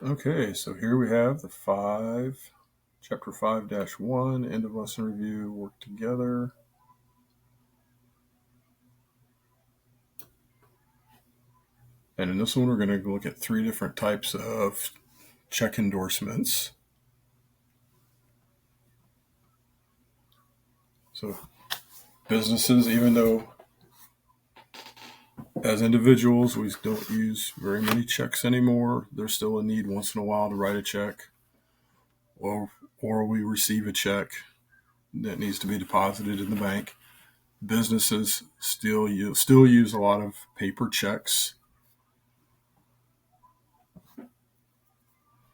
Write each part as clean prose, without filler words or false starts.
Okay, so here we have chapter 5-1, end of lesson review, work together. And in this one, we're going to look at 3 different types of check endorsements. So businesses, even though as individuals we don't use very many checks anymore, there's still a need once in a while to write a check, or we receive a check that needs to be deposited in the bank. Businesses still use a lot of paper checks.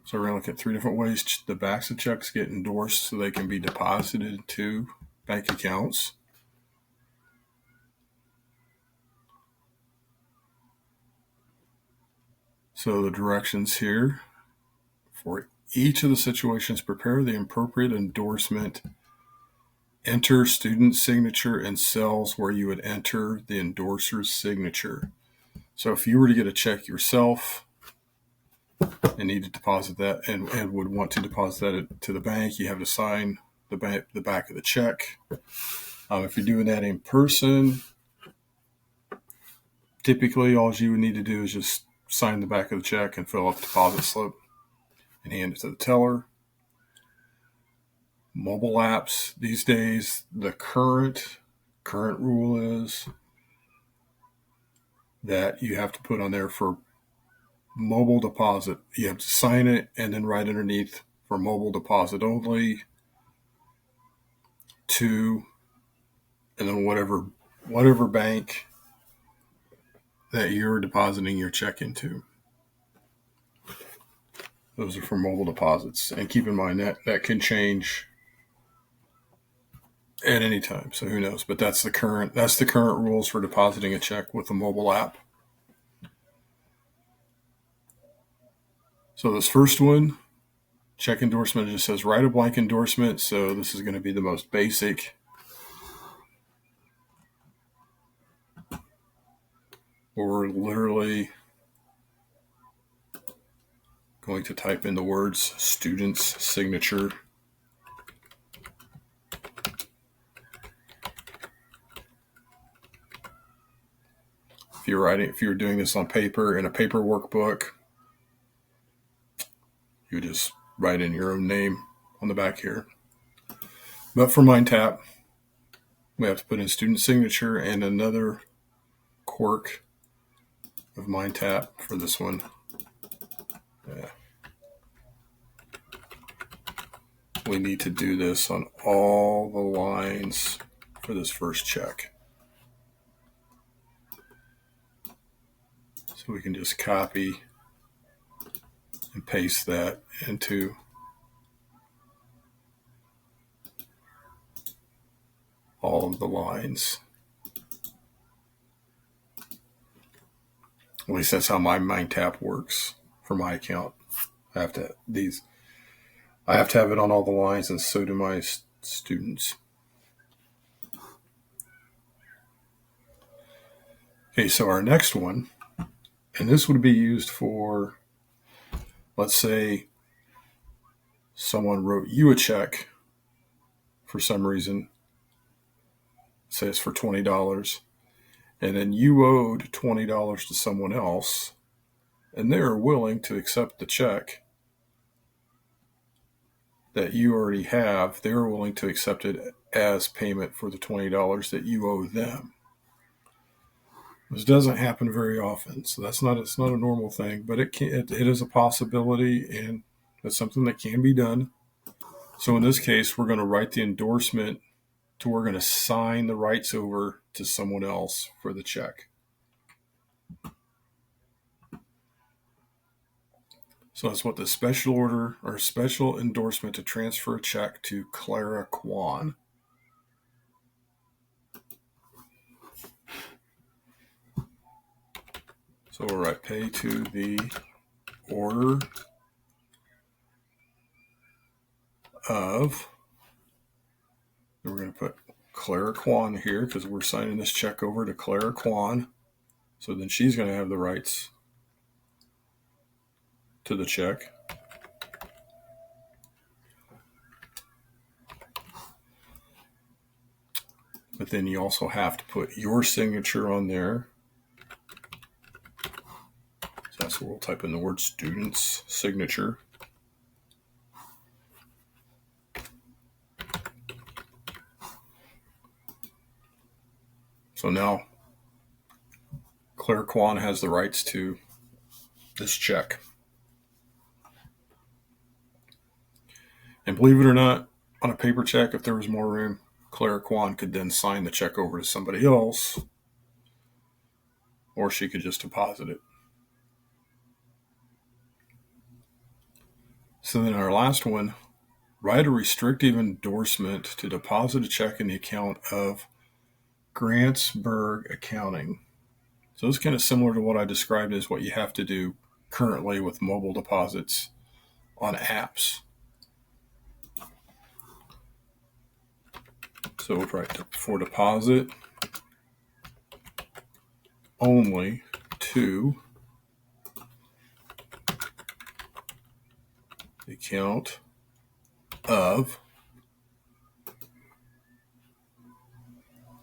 So we're going to look at 3 different ways the backs of checks get endorsed so they can be deposited to bank accounts. So the directions here for each of the situations: prepare the appropriate endorsement, enter student signature in cells where you would enter the endorser's signature. So if you were to get a check yourself and need to deposit that and would want to deposit that to the bank, you have to sign the back of the check. If you're doing that in person, typically all you would need to do is just sign the back of the check and fill out the deposit slip and hand it to the teller. Mobile apps these days, the current rule is that you have to put on there for mobile deposit. You have to sign it and then write underneath for mobile deposit only to, and then whatever bank that you're depositing your check into. Those are for mobile deposits. And keep in mind that can change at any time. So who knows? But that's the current rules for depositing a check with a mobile app. So this first one, check endorsement, it just says write a blank endorsement. So this is going to be the most basic. We're literally going to type in the words student's signature. If you're doing this on paper in a paper workbook, you just write in your own name on the back here. But for MindTap, we have to put in student signature, and another quirk of MindTap for this one. We need to do this on all the lines for this first check. So we can just copy and paste that into all of the lines. At least that's how my MindTap works for my account. I have to have it on all the lines, and so do my students. Okay, so our next one, and this would be used for, let's say someone wrote you a check for some reason, say it's for $20, and then you owed $20 to someone else, and they're willing to accept the check that you already have. They're willing to accept it as payment for the $20 that you owe them. This doesn't happen very often, so it's not a normal thing, but it is a possibility, and it's something that can be done. So in this case, we're going to write the endorsement we're going to sign the rights over to someone else for the check. So that's what the special order or special endorsement to transfer a check to Clara Kwan. So we'll write pay to the order of, and we're going to put Clara Kwan here because we're signing this check over to Clara Kwan. So then she's going to have the rights to the check. But then you also have to put your signature on there. So that's where we'll type in the word student's signature. So now Claire Kwan has the rights to this check. And believe it or not, on a paper check, if there was more room, Claire Kwan could then sign the check over to somebody else, or she could just deposit it. So then our last one, write a restrictive endorsement to deposit a check in the account of Grantsburg Accounting. So it's kind of similar to what I described as what you have to do currently with mobile deposits on apps. So we'll write for deposit only to the account of,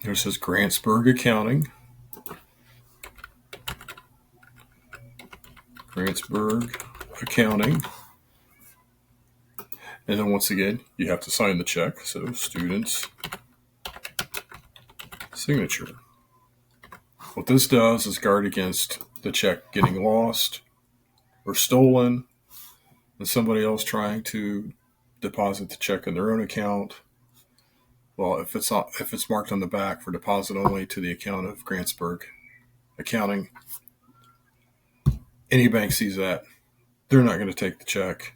here it says Grantsburg Accounting. Grantsburg Accounting. And then once again, you have to sign the check. So student's signature. What this does is guard against the check getting lost or stolen and somebody else trying to deposit the check in their own account. Well, if it's marked on the back for deposit only to the account of Grantsburg Accounting, any bank sees that, they're not going to take the check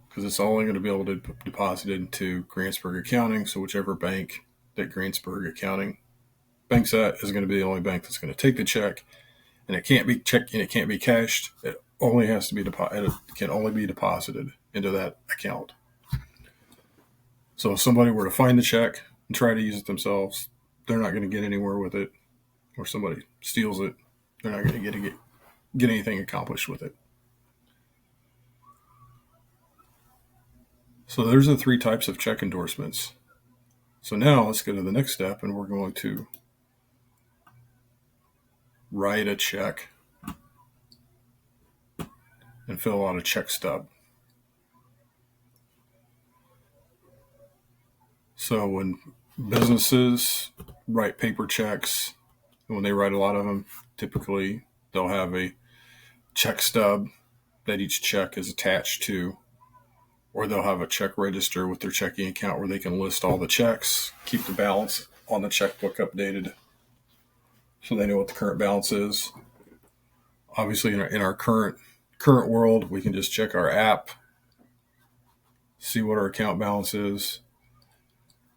because it's only going to be able to deposit into Grantsburg Accounting. So whichever bank that Grantsburg Accounting banks at is going to be the only bank that's going to take the check, and it can't be checked and it can't be cashed. It only has to be it can only be deposited into that account. So if somebody were to find the check and try to use it themselves, they're not going to get anywhere with it. Or somebody steals it, they're not going to get anything accomplished with it. So there's the 3 types of check endorsements. So now let's go to the next step, and we're going to write a check and fill out a check stub. So when businesses write paper checks, when they write a lot of them, typically they'll have a check stub that each check is attached to, or they'll have a check register with their checking account where they can list all the checks, keep the balance on the checkbook updated so they know what the current balance is. Obviously, in our current world, we can just check our app, see what our account balance is,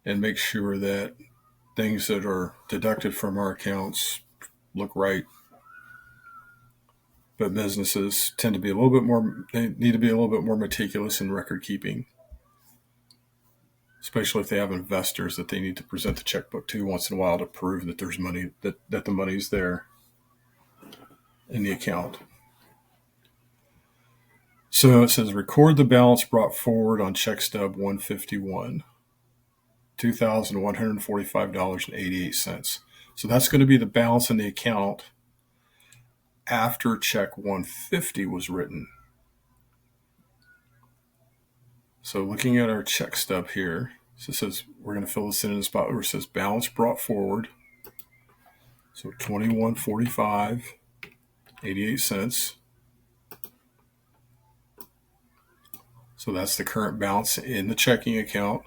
and make sure that things that are deducted from our accounts look right. But businesses tend to be they need to be a little bit more meticulous in record keeping, especially if they have investors that they need to present the checkbook to once in a while to prove that there's money, that the money's there in the account. So it says record the balance brought forward on check stub 151, $2,145.88. So that's going to be the balance in the account after check 150 was written. So looking at our check stub here, so it says we're going to fill this in the spot where it says balance brought forward. So $21.45.88. So that's the current balance in the checking account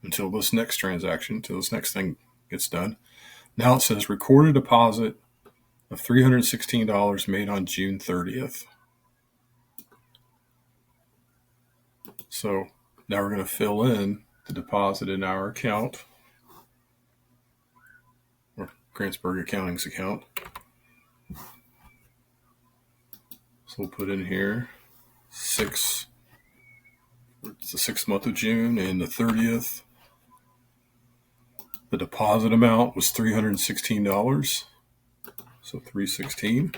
until this next transaction, until this next thing gets done. Now it says recorded deposit of $316 made on June 30th. So now we're going to fill in the deposit in our account, or Grantsburg Accounting's account. So we'll put in here it's the 6th month of June and the 30th. The deposit amount was $316. So $316.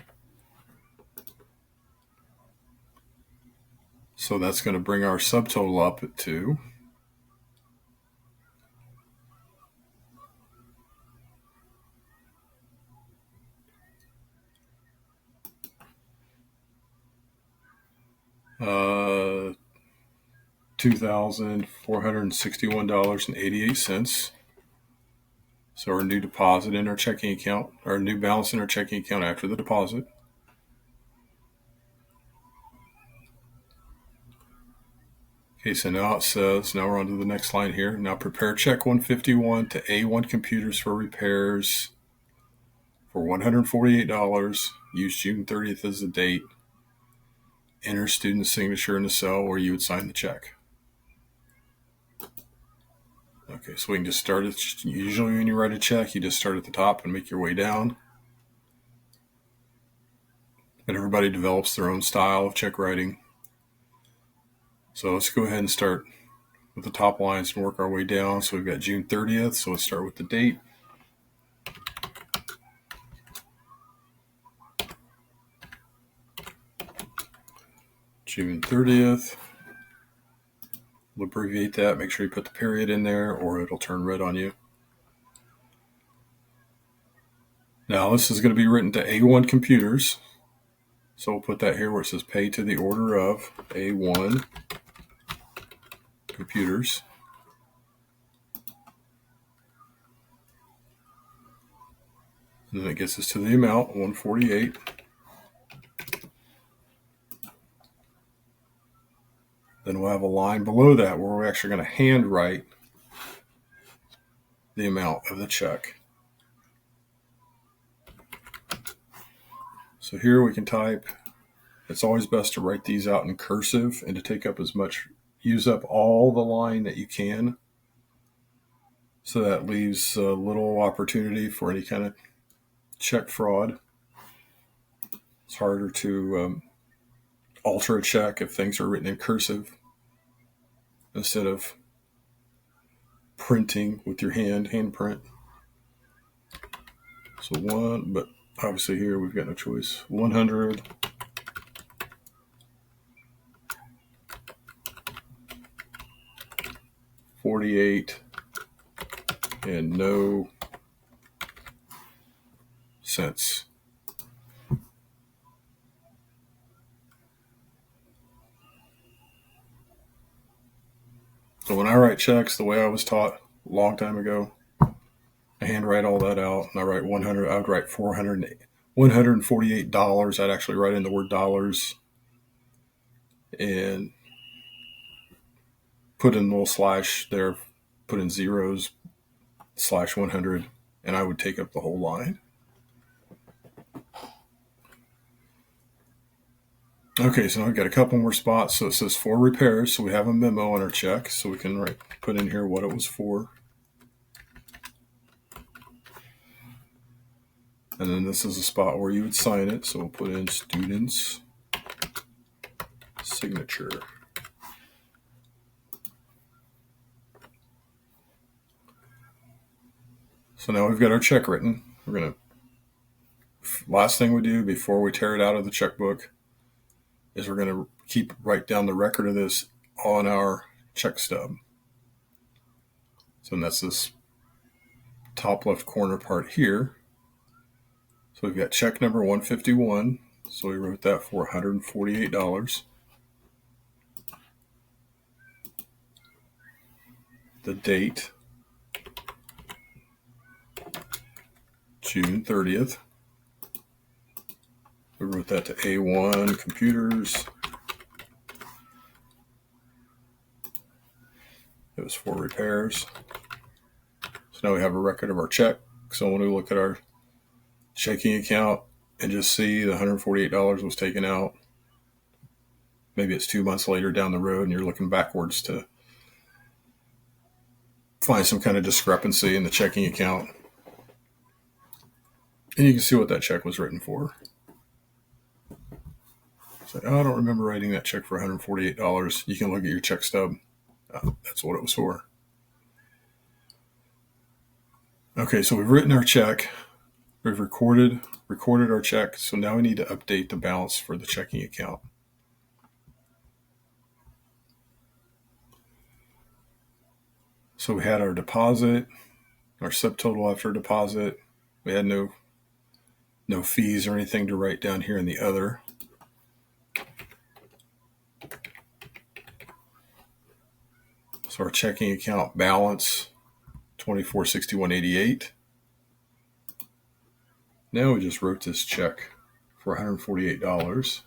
So that's going to bring our subtotal up to $2,461.88. So our new deposit in our checking account, our new balance in our checking account after the deposit. Okay, so now it says, now we're on to the next line here. Now prepare check 151 to A1 Computers for repairs for $148. Use June 30th as the date. Enter student's signature in the cell where you would sign the check. Okay, so we can just start it. Usually when you write a check, you just start at the top and make your way down. But everybody develops their own style of check writing. So let's go ahead and start with the top lines and work our way down. So we've got June 30th. So let's start with the date. June 30th. We'll abbreviate that. Make sure you put the period in there or it'll turn red on you. Now this is going to be written to A1 Computers. So we'll put that here where it says pay to the order of A1 Computers. And then it gets us to the amount, $148. Then we'll have a line below that where we're actually going to handwrite the amount of the check. So here we can type. It's always best to write these out in cursive and to take up use up all the line that you can. So that leaves little opportunity for any kind of check fraud. It's harder to alter a check if things are written in cursive instead of printing with your handprint. So but obviously here we've got no choice. 100. $48 and no cents. So when I write checks, the way I was taught a long time ago, I handwrite all that out, and I write 100. I would write $148. I'd actually write in the word dollars and put in a little slash there, put in zeros, /100, and I would take up the whole line. Okay, so I've got a couple more spots. So it says for repairs. So we have a memo on our check. So we can put in here what it was for. And then this is a spot where you would sign it. So we'll put in student's signature. So now we've got our check written. Last thing we do before we tear it out of the checkbook is we're going to write down the record of this on our check stub. So that's this top left corner part here. So we've got check number 151. So we wrote that for $148. The date, June 30th. We wrote that to A1 Computers. It was for repairs. So now we have a record of our check. So when we look at our checking account and just see the $148 was taken out, maybe it's 2 months later down the road and you're looking backwards to find some kind of discrepancy in the checking account. And you can see what that check was written for. So I don't remember writing that check for $148. You can look at your check stub. That's what it was for. Okay, so we've written our check. We've recorded recorded our check, so now we need to update the balance for the checking account. So we had our deposit, our subtotal after deposit. We had no fees or anything to write down here in the other. So our checking account balance, $24.61.88. Now we just wrote this check for $148.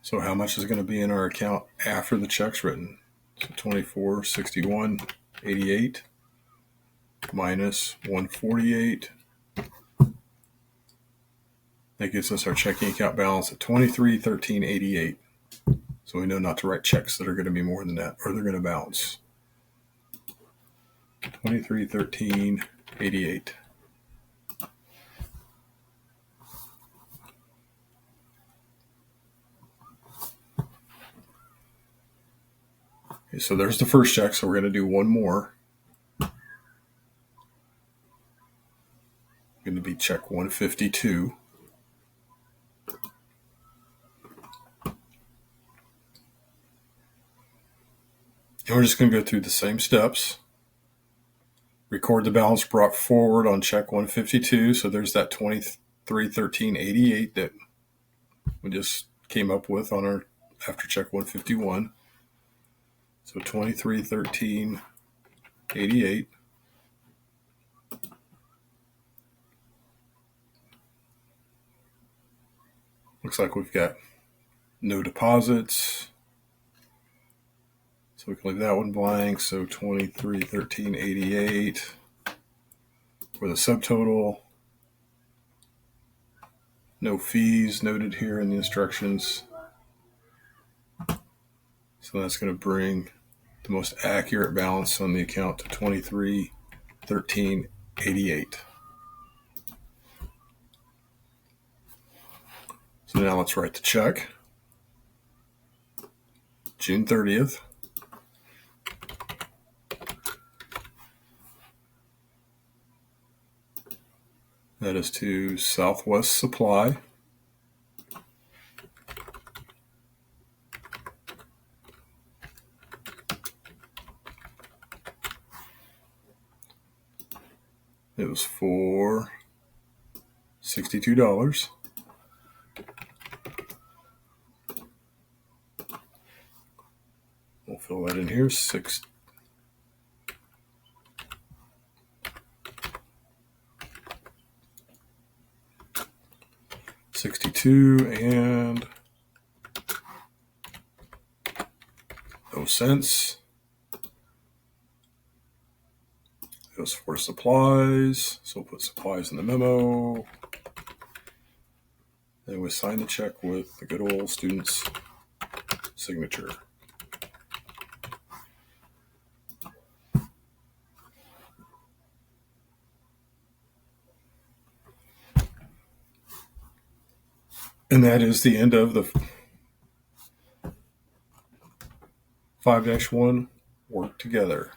So how much is going to be in our account after the check's written? So $24.61.88 minus $148. That gives us our checking account balance at $23.13.88. So we know not to write checks that are going to be more than that, or they're going to bounce. $23.13.88. Okay, so there's the first check. So we're going to do one more. Going to be check 152. And we're just going to go through the same steps. Record the balance brought forward on check 152. So there's that $23.13.88 that we just came up with on our after check 151. So $23.13.88. Looks like we've got no deposits. So we can leave that one blank. So $23.13.88 for the subtotal. No fees noted here in the instructions. So that's going to bring the most accurate balance on the account to $23.13.88. So now let's write the check. June 30th. That is to Southwest Supply. It was for $62. We'll fill that in here. $62 and 0 cents. Goes for supplies. So we'll put supplies in the memo. Then we sign the check with the good old student's signature. And that is the end of the 5-1 work together.